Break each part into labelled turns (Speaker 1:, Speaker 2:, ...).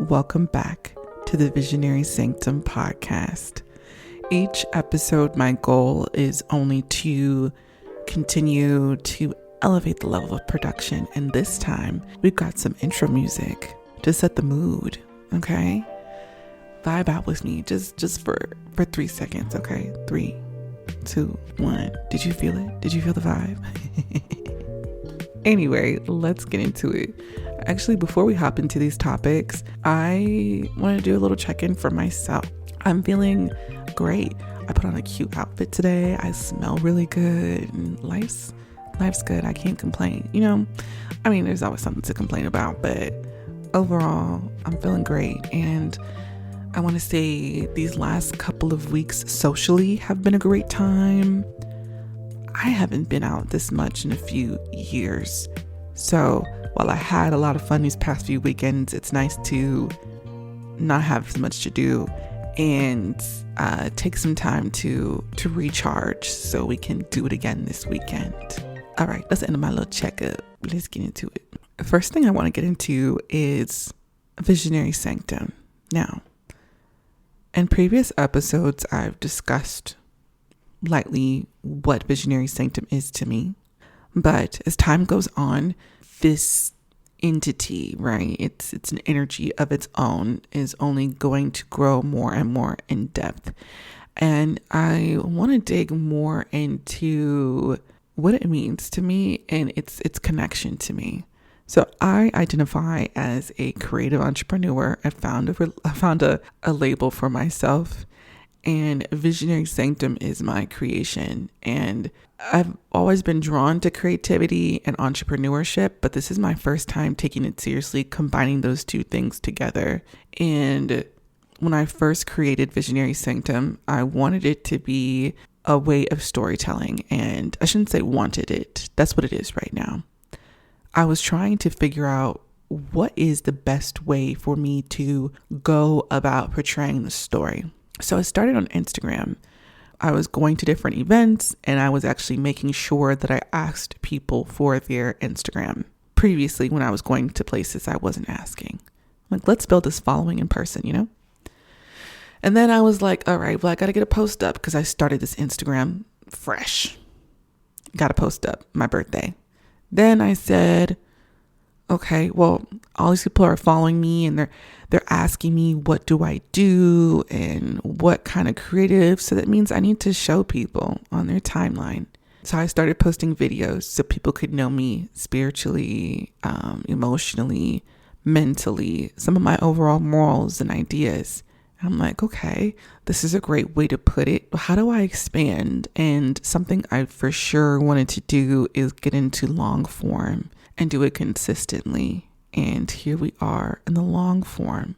Speaker 1: Welcome back to the Visionary Sanctum podcast. Each episode, my goal is only to continue to elevate the level of production. And this time, we've got some intro music to set the mood, okay? Vibe out with me just for 3 seconds, okay? 3, 2, 1. Did you feel it? Did you feel the vibe? Anyway, let's get into it. Actually, before we hop into these topics, I want to do a little check-in for myself. I'm feeling great. I put on a cute outfit today. I smell really good. And life's good. I can't complain. There's always something to complain about, but overall, I'm feeling great. And I want to say these last couple of weeks socially have been a great time. I haven't been out this much in a few years. So while I had a lot of fun these past few weekends, it's nice to not have as much to do and take some time to recharge so we can do it again this weekend. All right, that's the end of my little checkup. Let's get into it. The first thing I want to get into is Visionary Sanctum. Now, in previous episodes, I've discussed lightly what Visionary Sanctum is to me. But as time goes on, this entity, right, it's an energy of its own, is only going to grow more and more in depth. And I want to dig more into what it means to me and its connection to me. So I identify as a creative entrepreneur. I found a label for myself. And Visionary Sanctum is my creation. And I've always been drawn to creativity and entrepreneurship, but this is my first time taking it seriously, combining those two things together. And when I first created Visionary Sanctum, I wanted it to be a way of storytelling. And I shouldn't say wanted it. That's what it is right now. I was trying to figure out what is the best way for me to go about portraying the story. So I started on Instagram. I was going to different events and I was actually making sure that I asked people for their Instagram. Previously, when I was going to places, I wasn't asking. Like, let's build this following in person, And then I was like, all right, well, I got to get a post up because I started this Instagram fresh. Got to post up my birthday. Then I said, okay, well, all these people are following me and they're asking me what do I do and what kind of creative. So that means I need to show people on their timeline. So I started posting videos so people could know me spiritually, emotionally, mentally, some of my overall morals and ideas. I'm like, okay, this is a great way to put it. How do I expand? And something I for sure wanted to do is get into long form and do it consistently. And here we are in the long form.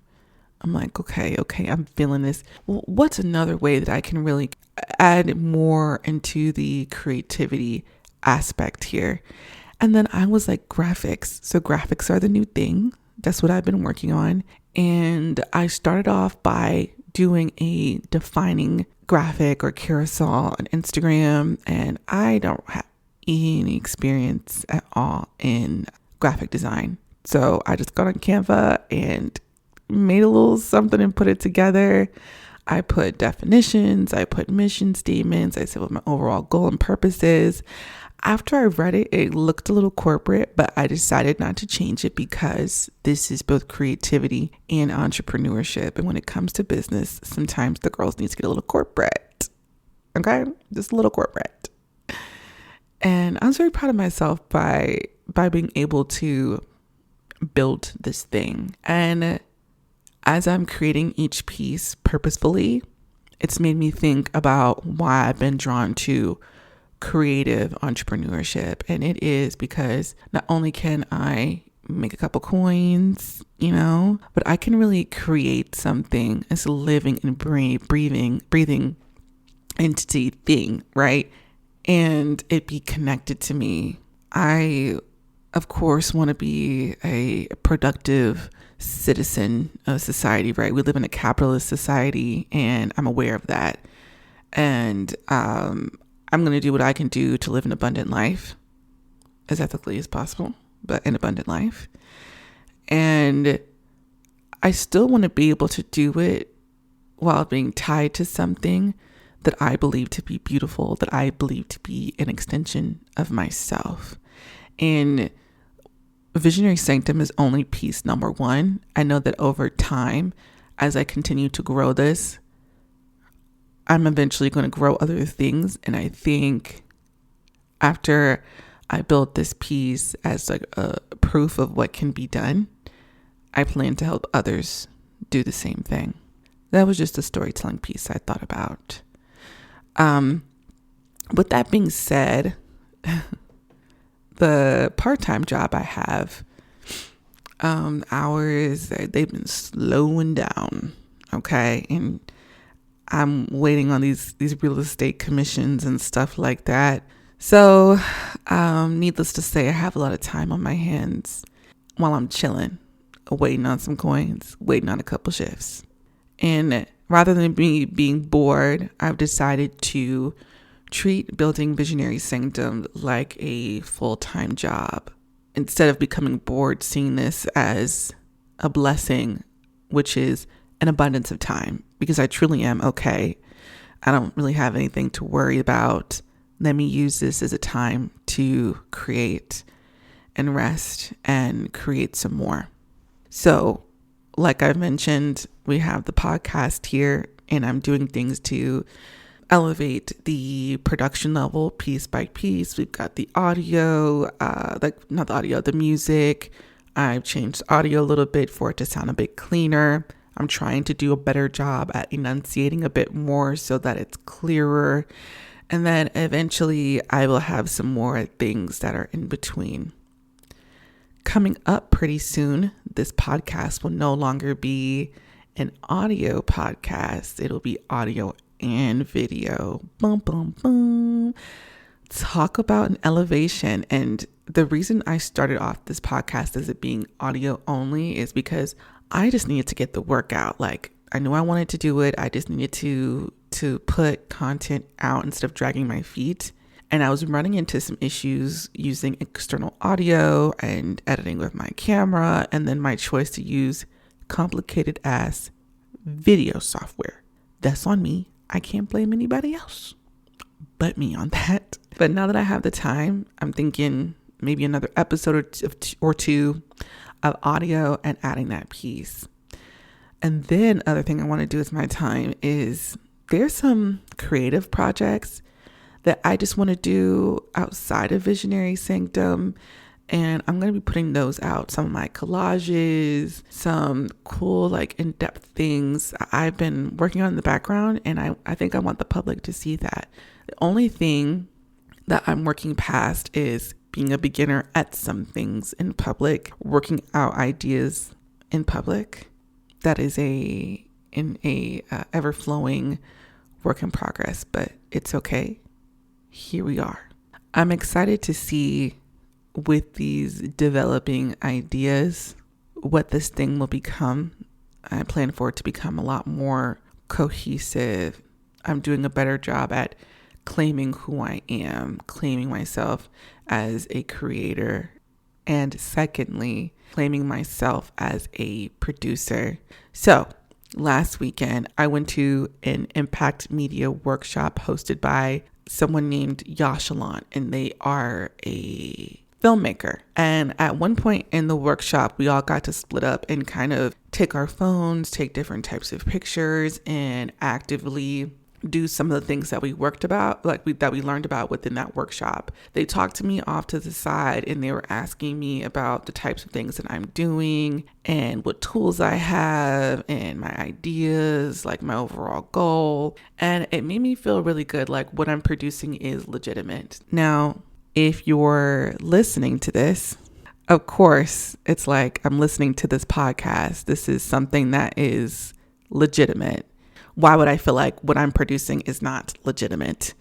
Speaker 1: I'm like, okay, I'm feeling this. Well, what's another way that I can really add more into the creativity aspect here? And then I was like, graphics. So graphics are the new thing. That's what I've been working on. And I started off by doing a defining graphic or carousel on Instagram. And I don't have any experience at all in graphic design. So I just got on Canva and made a little something and put it together. I put definitions, I put mission statements, I said what my overall goal and purpose is. After I read it, it looked a little corporate, but I decided not to change it because this is both creativity and entrepreneurship. And when it comes to business, sometimes the girls need to get a little corporate. Okay? Just a little corporate. And I was very proud of myself by being able to build this thing. And as I'm creating each piece purposefully, it's made me think about why I've been drawn to creative entrepreneurship. And it is because not only can I make a couple coins, but I can really create something as a living and breathing entity thing, right? And it be connected to me. I, of course, want to be a productive citizen of society, right? We live in a capitalist society and I'm aware of that. And I'm going to do what I can do to live an abundant life as ethically as possible, but an abundant life. And I still want to be able to do it while being tied to something that I believe to be beautiful, that I believe to be an extension of myself. And Visionary Sanctum is only piece number one. I know that over time, as I continue to grow this, I'm eventually going to grow other things. And I think after I build this piece as like a proof of what can be done, I plan to help others do the same thing. That was just a storytelling piece I thought about. With that being said, the part-time job I have, hours, they've been slowing down. Okay. And I'm waiting on these real estate commissions and stuff like that. So, needless to say, I have a lot of time on my hands while I'm chilling, waiting on some coins, waiting on a couple shifts. And rather than being bored, I've decided to treat building Visionary Sanctum like a full-time job. Instead of becoming bored, seeing this as a blessing, which is an abundance of time, because I truly am okay. I don't really have anything to worry about. Let me use this as a time to create and rest and create some more. So, like I've mentioned, we have the podcast here, and I'm doing things to elevate the production level piece by piece. We've got the audio, the music. I've changed audio a little bit for it to sound a bit cleaner. I'm trying to do a better job at enunciating a bit more so that it's clearer. And then eventually I will have some more things that are in between. Coming up pretty soon, this podcast will no longer be an audio podcast. It'll be audio and video. Boom, boom, boom. Talk about an elevation. And the reason I started off this podcast as it being audio only is because I just needed to get the work out. Like, I knew I wanted to do it. I just needed to put content out instead of dragging my feet. And I was running into some issues using external audio and editing with my camera, and then my choice to use complicated ass video software. That's on me. I can't blame anybody else but me on that. But now that I have the time, I'm thinking maybe another episode or two of audio and adding that piece. And then other thing I want to do with my time is there's some creative projects that I just want to do outside of Visionary Sanctum. And I'm going to be putting those out. Some of my collages, some cool, like in-depth things I've been working on in the background. And I think I want the public to see that. The only thing that I'm working past is being a beginner at some things in public, working out ideas in public. That is a ever-flowing work in progress, but it's okay. Here we are. I'm excited to see with these developing ideas what this thing will become. I plan for it to become a lot more cohesive. I'm doing a better job at claiming who I am, claiming myself as a creator, and secondly, claiming myself as a producer. So last weekend, I went to an Impact Media workshop hosted by someone named Yashalon, and they are a filmmaker. And at one point in the workshop, we all got to split up and kind of take our phones, take different types of pictures, and actively do some of the things that we worked about, that we learned about within that workshop. They talked to me off to the side and they were asking me about the types of things that I'm doing and what tools I have and my ideas, like my overall goal. And it made me feel really good, like what I'm producing is legitimate. Now, if you're listening to this, of course, it's like I'm listening to this podcast. This is something that is legitimate. Why would I feel like what I'm producing is not legitimate?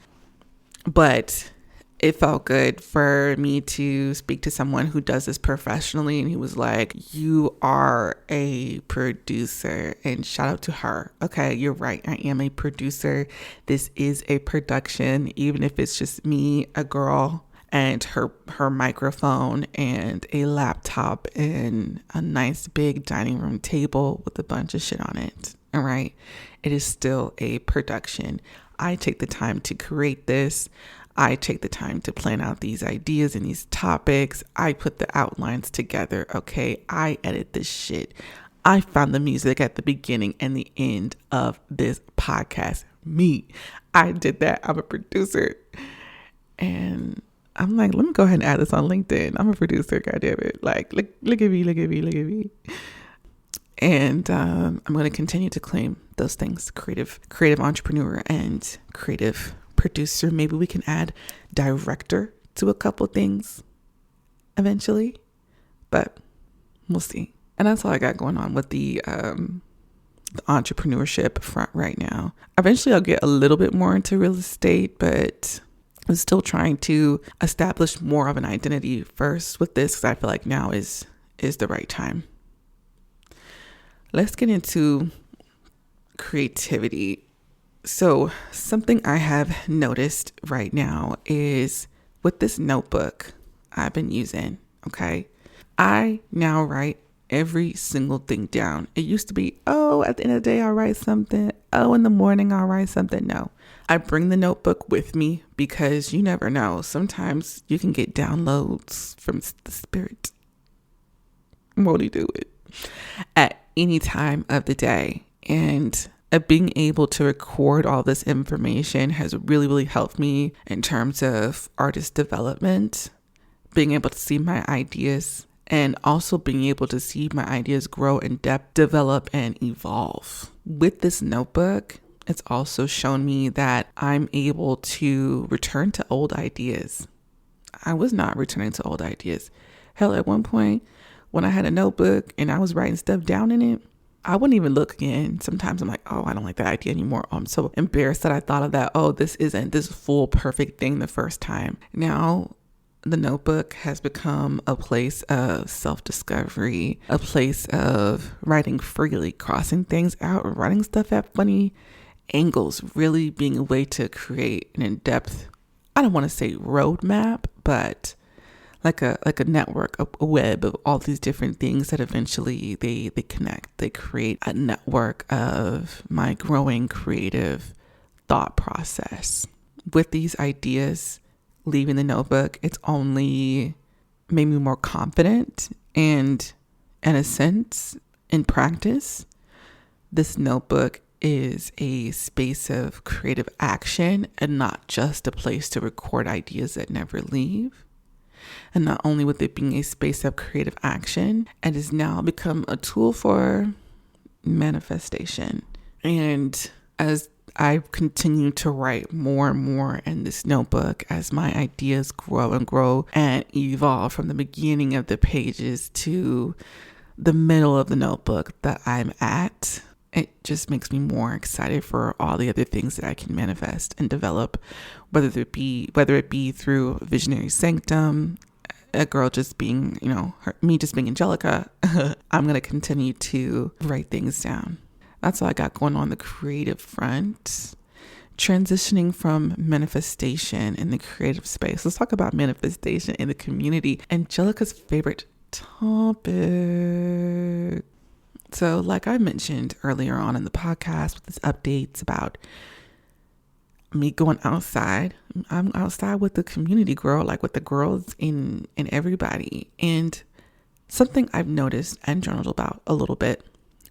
Speaker 1: But it felt good for me to speak to someone who does this professionally. And he was like, you are a producer. And shout out to her. Okay, you're right. I am a producer. This is a production, even if it's just me, a girl, and her microphone and a laptop and a nice big dining room table with a bunch of shit on it. All right. It is still a production. I take the time to create this. I take the time to plan out these ideas and these topics. I put the outlines together. Okay. I edit this shit. I found the music at the beginning and the end of this podcast. Me. I did that. I'm a producer. And I'm like, let me go ahead and add this on LinkedIn. I'm a producer, goddammit. Like, look at me. And I'm going to continue to claim those things: creative entrepreneur and creative producer. Maybe we can add director to a couple things eventually, but we'll see. And that's all I got going on with the entrepreneurship front right now. Eventually I'll get a little bit more into real estate, but I'm still trying to establish more of an identity first with this, because I feel like now is the right time. Let's get into creativity. So something I have noticed right now is with this notebook I've been using, okay, I now write every single thing down. It used to be, at the end of the day, I'll write something. In the morning, I'll write something. No, I bring the notebook with me because you never know. Sometimes you can get downloads from the spirit. Won't he do it? At any time of the day. And being able to record all this information has really, really helped me in terms of artist development, being able to see my ideas, and also being able to see my ideas grow in depth, develop, and evolve. With this notebook, it's also shown me that I'm able to return to old ideas. I was not returning to old ideas. Hell, at one point, when I had a notebook and I was writing stuff down in it, I wouldn't even look again. Sometimes I'm like, I don't like that idea anymore. I'm so embarrassed that I thought of that. This isn't this full perfect thing the first time. Now, the notebook has become a place of self-discovery, a place of writing freely, crossing things out, writing stuff at funny angles, really being a way to create an in-depth, I don't want to say roadmap, but like a network, a web of all these different things that eventually they connect. They create a network of my growing creative thought process. With these ideas leaving the notebook, it's only made me more confident, and in a sense, in practice, this notebook is a space of creative action and not just a place to record ideas that never leave. And not only with it being a space of creative action, it has now become a tool for manifestation. And as I continue to write more and more in this notebook, as my ideas grow and evolve from the beginning of the pages to the middle of the notebook that I'm at, it just makes me more excited for all the other things that I can manifest and develop, whether it be through Visionary Sanctum, a girl just being, me just being Angelica. I'm going to continue to write things down. That's all I got going on the creative front. Transitioning from manifestation in the creative space. Let's talk about manifestation in the community. Angelica's favorite topic. So like I mentioned earlier on in the podcast with these updates about me going outside, I'm outside with the community, girl, like with the girls and everybody. And something I've noticed and journaled about a little bit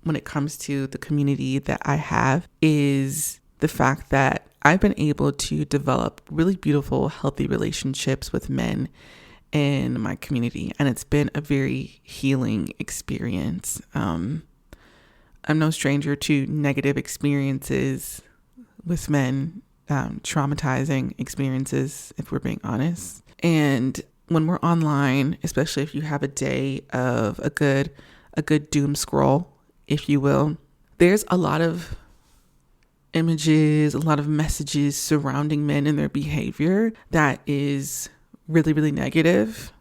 Speaker 1: when it comes to the community that I have is the fact that I've been able to develop really beautiful, healthy relationships with men in my community. And it's been a very healing experience. I'm no stranger to negative experiences with men, traumatizing experiences, if we're being honest. And when we're online, especially if you have a day of a good doom scroll, if you will, there's a lot of images, a lot of messages surrounding men and their behavior that is really, really negative.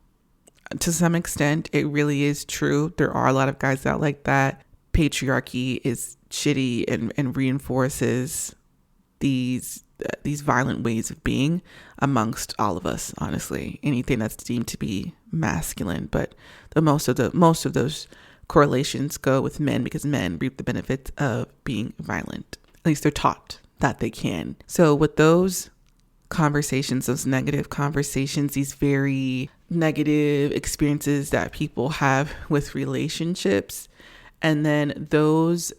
Speaker 1: To some extent, it really is true. There are a lot of guys out like that. Patriarchy is shitty and reinforces these violent ways of being amongst all of us, honestly. Anything that's deemed to be masculine, but most of those correlations go with men because men reap the benefits of being violent. At least they're taught that they can. So with those conversations, those negative conversations, these very negative experiences that people have with relationships, and then those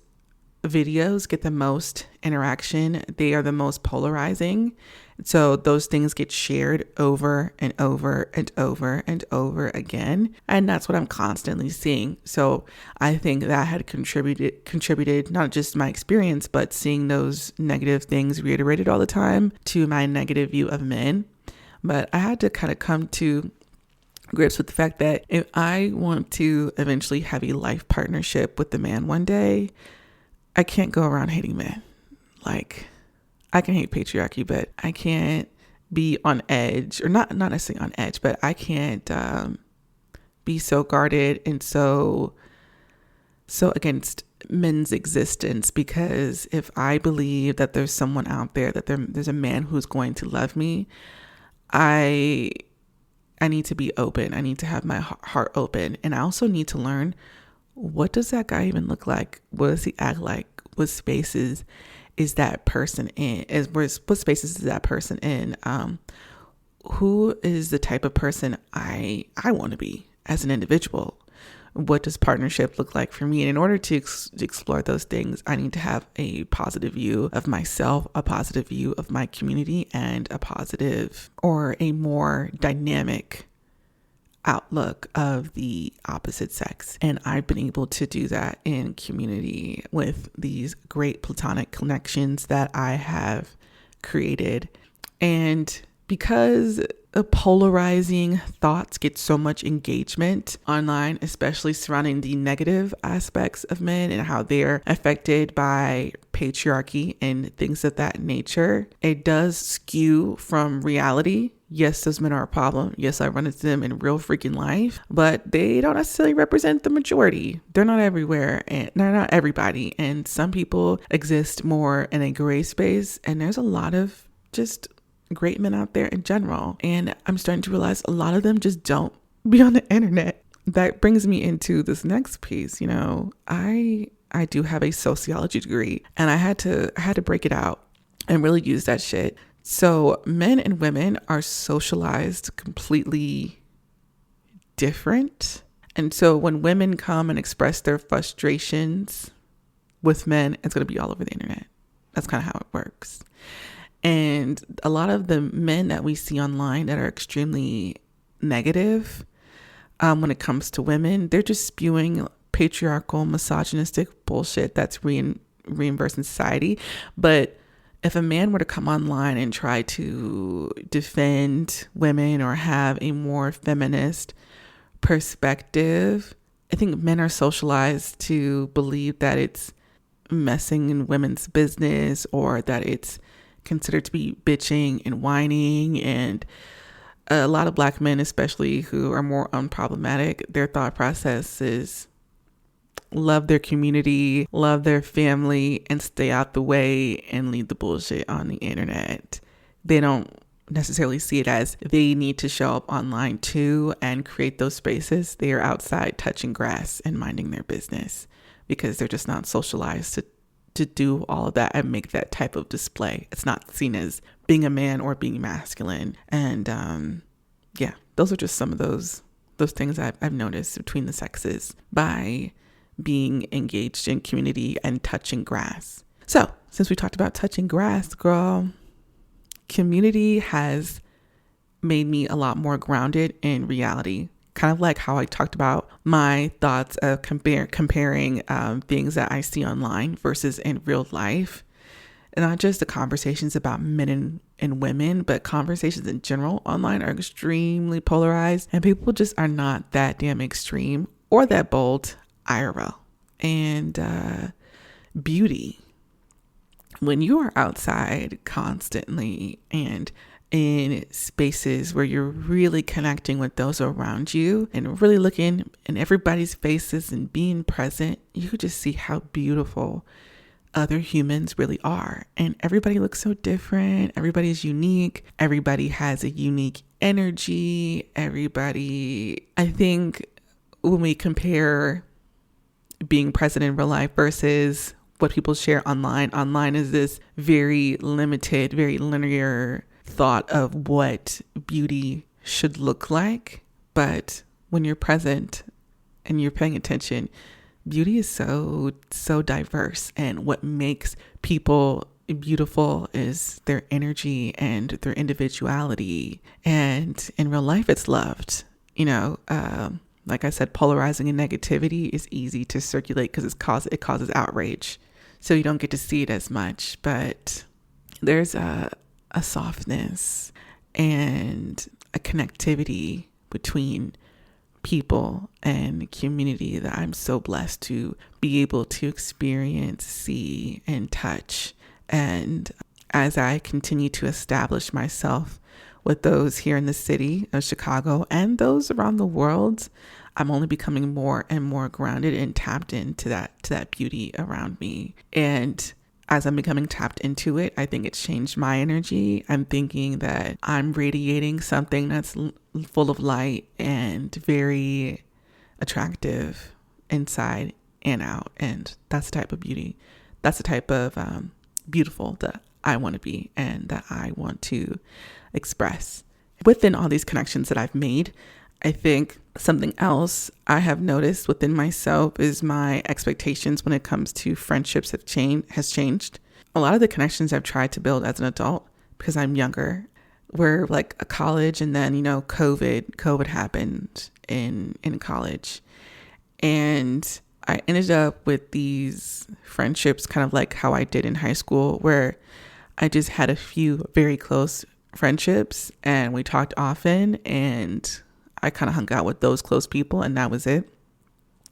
Speaker 1: videos get the most interaction, they are the most polarizing. So those things get shared over and over and over and over again. And that's what I'm constantly seeing. So I think that had contributed not just my experience, but seeing those negative things reiterated all the time to my negative view of men. But I had to kind of come to grips with the fact that if I want to eventually have a life partnership with the man one day, I can't go around hating men. Like, I can hate patriarchy, but I can't be on edge, or not necessarily on edge, but I can't be so guarded and so against men's existence, because if I believe that there's someone out there, that there's a man who's going to love me, I need to be open. I need to have my heart open. And I also need to learn, what does that guy even look like? What does he act like? What spaces is that person in? What spaces is that person in? Who is the type of person I want to be as an individual? What does partnership look like for me? And in order to explore those things, I need to have a positive view of myself, a positive view of my community, and a positive or a more dynamic outlook of the opposite sex. And I've been able to do that in community with these great platonic connections that I have created. And because polarizing thoughts get so much engagement online, especially surrounding the negative aspects of men and how they're affected by patriarchy and things of that nature, it does skew from reality. Yes, those men are a problem. Yes, I run into them in real freaking life, but they don't necessarily represent the majority. They're not everywhere, and they're not everybody. And some people exist more in a gray space, and there's a lot of just great men out there in general. And I'm starting to realize a lot of them just don't be on the internet. That brings me into this next piece. You know, I do have a sociology degree, and I had to break it out and really use that shit. So men and women are socialized completely different. And so when women come and express their frustrations with men, it's going to be all over the internet. That's kind of how it works. And a lot of the men that we see online that are extremely negative when it comes to women, they're just spewing patriarchal, misogynistic bullshit that's reimbursed in society. But if a man were to come online and try to defend women or have a more feminist perspective, I think men are socialized to believe that it's messing in women's business, or that it's considered to be bitching and whining. And a lot of Black men, especially who are more unproblematic, their thought process is love their community, love their family, and stay out the way and leave the bullshit on the internet. They don't necessarily see it as they need to show up online too and create those spaces. They are outside touching grass and minding their business because they're just not socialized to do all of that and make that type of display. It's not seen as being a man or being masculine. And yeah, those are just some of those things I've noticed between the sexes by being engaged in community and touching grass. So since we talked about touching grass, girl, community has made me a lot more grounded in reality. Kind of like how I talked about my thoughts of comparing things that I see online versus in real life. And not just the conversations about men and women, but conversations in general online are extremely polarized, and people just are not that damn extreme or that bold IRL. And beauty. When you are outside constantly and in spaces where you're really connecting with those around you and really looking in everybody's faces and being present, you could just see how beautiful other humans really are. And everybody looks so different. Everybody's unique. Everybody has a unique energy. I think when we compare being present in real life versus what people share online is this very limited, very linear thought of what beauty should look like. But when you're present and you're paying attention, beauty is so diverse. And what makes people beautiful is their energy and their individuality. And in real life, it's loved. Like I said, polarizing and negativity is easy to circulate because it causes outrage. So you don't get to see it as much. But there's a softness and a connectivity between people and community that I'm so blessed to be able to experience, see, and touch. And as I continue to establish myself with those here in the city of Chicago and those around the world, I'm only becoming more and more grounded and tapped into that beauty around me. And as I'm becoming tapped into it, I think it's changed my energy. I'm thinking that I'm radiating something that's full of light and very attractive inside and out. And that's the type of beauty. That's the type of beautiful that I want to be and that I want to express. Within all these connections that I've made, I think something else I have noticed within myself is my expectations when it comes to friendships has changed. A lot of the connections I've tried to build as an adult, because I'm younger, were like a college, and then, COVID happened in college. And I ended up with these friendships kind of like how I did in high school, where I just had a few very close friendships and we talked often, and I kind of hung out with those close people, and that was it.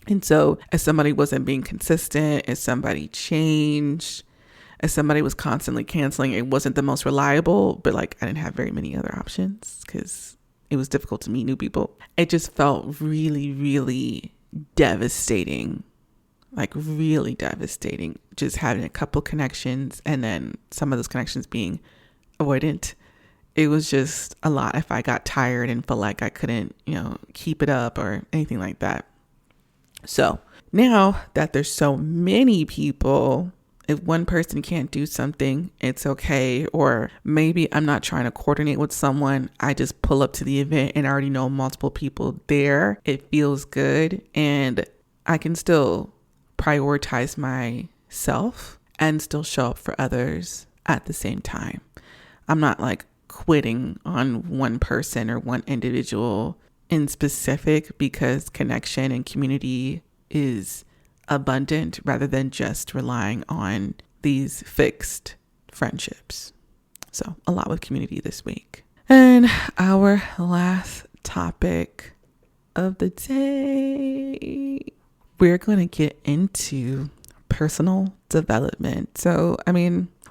Speaker 1: And so if somebody wasn't being consistent, if somebody changed, if somebody was constantly canceling, it wasn't the most reliable, but like I didn't have very many other options because it was difficult to meet new people. It just felt really, really devastating, like really devastating, just having a couple connections and then some of those connections being avoidant. It was just a lot if I got tired and felt like I couldn't, keep it up or anything like that. So now that there's so many people, if one person can't do something, it's okay. Or maybe I'm not trying to coordinate with someone. I just pull up to the event and I already know multiple people there. It feels good. And I can still prioritize myself and still show up for others at the same time. I'm not like quitting on one person or one individual in specific, because connection and community is abundant rather than just relying on these fixed friendships. So a lot with community this week. And our last topic of the day, we're going to get into personal development. So,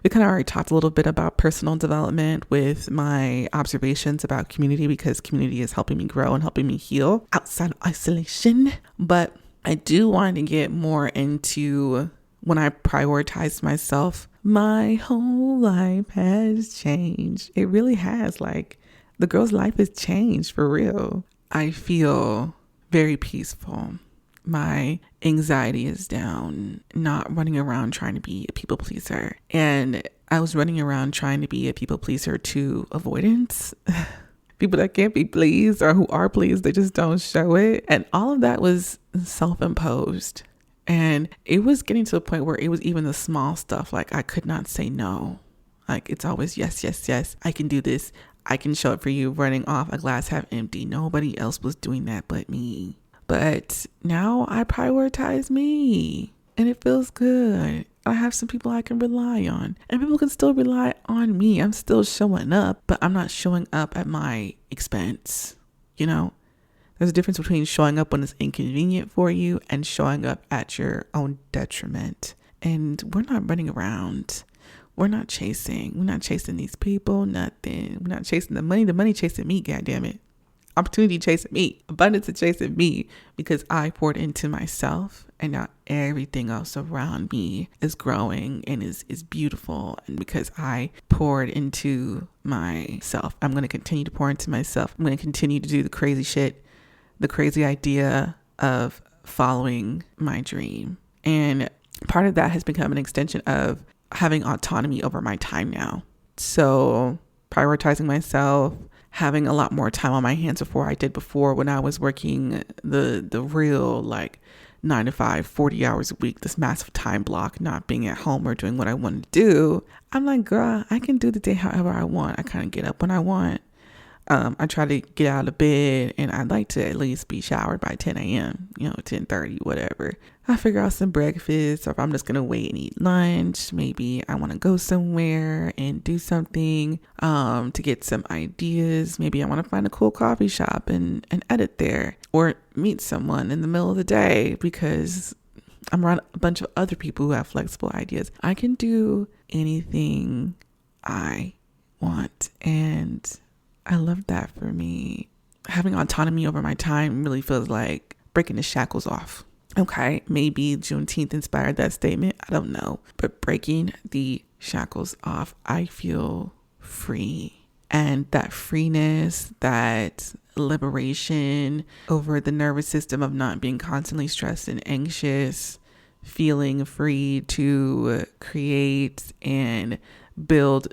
Speaker 1: we kind of already talked a little bit about personal development with my observations about community, because community is helping me grow and helping me heal outside of isolation. But I do want to get more into when I prioritize myself. My whole life has changed. It really has. Like, the girl's life has changed for real. I feel very peaceful. My anxiety is down, not running around trying to be a people pleaser. And I was running around trying to be a people pleaser to avoidance. People that can't be pleased, or who are pleased, they just don't show it. And all of that was self-imposed. And it was getting to a point where it was even the small stuff. Like, I could not say no. Like, it's always yes, yes, yes. I can do this. I can show up for you, running off a glass half empty. Nobody else was doing that but me. But now I prioritize me, and it feels good. I have some people I can rely on, and people can still rely on me. I'm still showing up, but I'm not showing up at my expense. There's a difference between showing up when it's inconvenient for you and showing up at your own detriment. And we're not running around. We're not chasing. We're not chasing these people, nothing. We're not chasing the money. The money chasing me, goddammit. opportunity chasing me, abundance is chasing me, because I poured into myself, and now everything else around me is growing and is beautiful. And because I poured into myself, I'm going to continue to pour into myself. I'm going to continue to do the crazy shit, the crazy idea of following my dream. And part of that has become an extension of having autonomy over my time now. So prioritizing myself, having a lot more time on my hands before I did before, when I was working the real 9 to 5, 40 hours a week, this massive time block, not being at home or doing what I wanted to do. I'm like, girl, I can do the day however I want. I kind of get up when I want. I try to get out of bed, and I'd like to at least be showered by 10 a.m., 10:30, whatever. I figure out some breakfast, or if I'm just going to wait and eat lunch, maybe I want to go somewhere and do something to get some ideas. Maybe I want to find a cool coffee shop and edit there, or meet someone in the middle of the day because I'm around a bunch of other people who have flexible ideas. I can do anything I want, and I love that for me. Having autonomy over my time really feels like breaking the shackles off. Okay, maybe Juneteenth inspired that statement. I don't know. But breaking the shackles off, I feel free. And that freeness, that liberation over the nervous system of not being constantly stressed and anxious, feeling free to create and build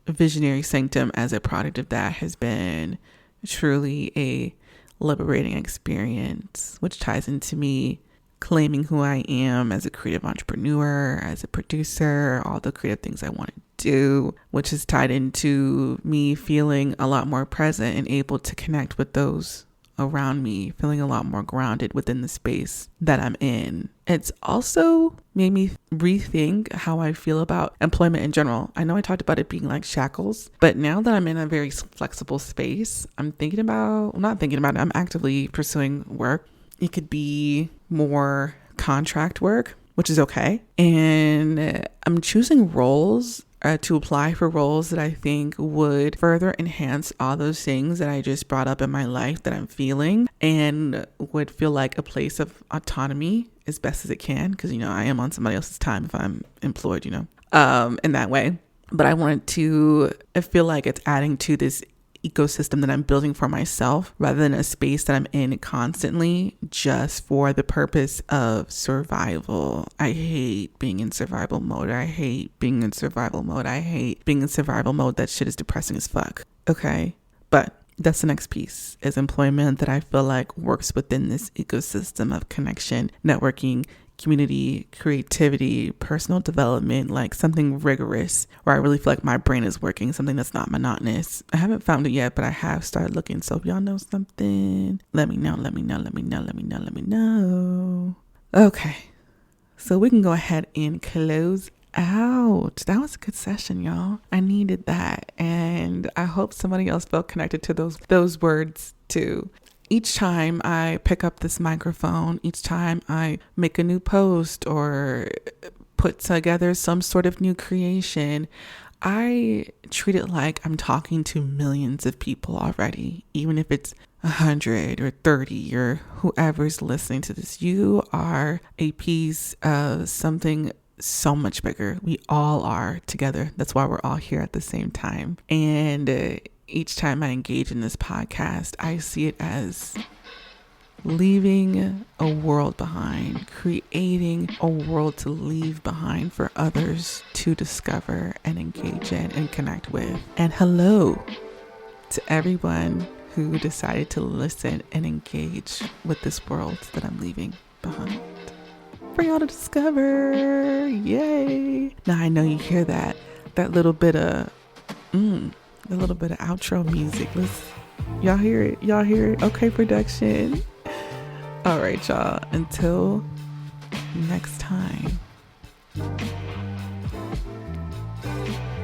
Speaker 1: visionary sanctum as a product of that, has been truly a liberating experience, which ties into me claiming who I am as a creative entrepreneur, as a producer, all the creative things I want to do, which is tied into me feeling a lot more present and able to connect with those around me, feeling a lot more grounded within the space that I'm in. It's also made me rethink how I feel about employment in general. I know I talked about it being like shackles, but now that I'm in a very flexible space, I'm actively pursuing work. It could be more contract work, which is okay. And I'm choosing roles to apply for roles that I think would further enhance all those things that I just brought up in my life that I'm feeling, and would feel like a place of autonomy as best as it can, because I am on somebody else's time if I'm employed, in that way. But I wanted to feel like it's adding to this ecosystem that I'm building for myself, rather than a space that I'm in constantly just for the purpose of survival. I hate being in survival mode. That shit is depressing as fuck. Okay. But that's the next piece, is employment that I feel like works within this ecosystem of connection, networking, community, creativity, personal development, like something rigorous where I really feel like my brain is working, something that's not monotonous. I haven't found it yet, but I have started looking. So if y'all know something, let me know. Okay. So we can go ahead and close out. That was a good session, y'all. I needed that. And I hope somebody else felt connected to those words too. Each time I pick up this microphone, each time I make a new post or put together some sort of new creation, I treat it like I'm talking to millions of people already, even if it's 100 or 30 or whoever's listening to this. You are a piece of something so much bigger. We all are together. That's why we're all here at the same time. And each time I engage in this podcast, I see it as leaving a world behind, creating a world to leave behind for others to discover and engage in and connect with. And hello to everyone who decided to listen and engage with this world that I'm leaving behind for y'all to discover. Yay. Now I know you hear that little bit of a little bit of outro music. Y'all hear it? Okay, production. All right, y'all. Until next time.